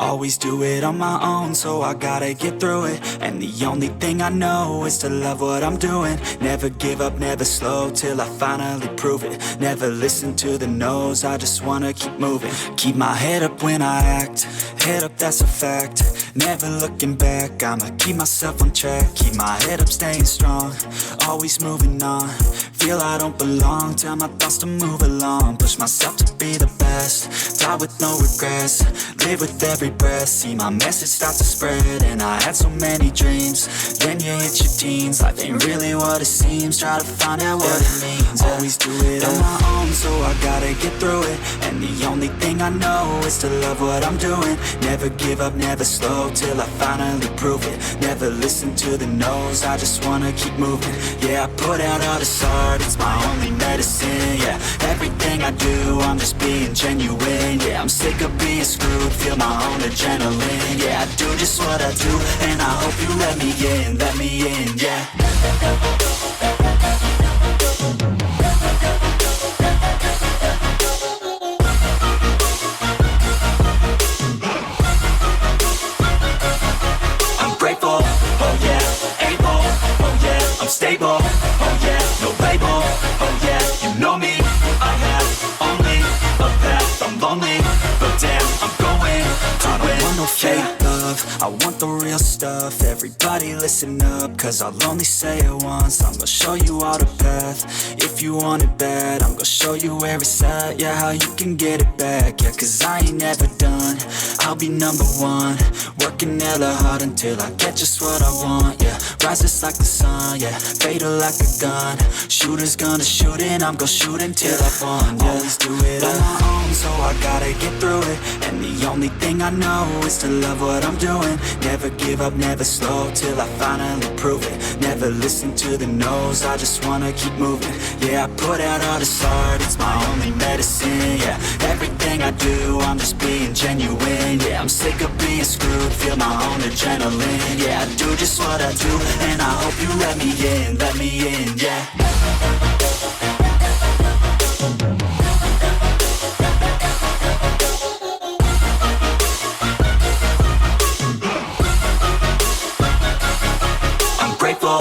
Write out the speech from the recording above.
Always do it on my own, so I gotta get through it. And the only thing I know is to love what I'm doing. Never give up, never slow, till I finally prove it. Never listen to the no's, I just wanna keep moving. Keep my head up when I act, head up, that's a fact. Never looking back, I'ma keep myself on track. Keep my head up, staying strong, always moving on. Feel I don't belong, tell my thoughts to move along. Push myself to be the best, die with no regrets. Live with every breath, see my message start to spread. And I had so many dreams, then you hit your teens. Life ain't really what it seems, try to find out what it means. Always do it on my own, so I gotta get through it. And the only thing I know is to love what I'm doing. Never give up, never slow, till I finally prove it. Never listen to the no's, I just wanna keep moving. Yeah, I put out all this art, it's my only medicine. Yeah, everything I do, I'm just being genuine. Yeah, I'm sick of being screwed, feel my own adrenaline. Yeah, I do just what I do, and I hope you let me in, yeah. I'm grateful, oh yeah, able, oh yeah, I'm stable, oh yeah, no label, oh yeah, you know me, I have only a path, I'm lonely, but damn, I'm going to win. I don't want no fake love, I want the real stuff. Everybody listen up, cause I'll only say it once. I'm gonna show you all the path, if you want it bad. I'm gonna show you where it's at, yeah, how you can get it back. Yeah, cause I ain't never done, I'll be number one. Working hella hard until I get just what I want, yeah. Rises like the sun, yeah, fatal like a gun. Shooters gonna shoot and I'm gonna shoot until I won, yeah. Always do it on my own, so I gotta get through it. And the only thing I know is to love what I'm doing. Never give up, never slow, till I finally prove it. Never listen to the no's, I just wanna keep moving. Yeah, I put out all this art, it's my only medicine. Yeah, everything I do, I'm just being genuine. Yeah, I'm sick of being screwed, feel my own adrenaline. Yeah, I do just what I do, and I hope you let me in, yeah. I'm grateful,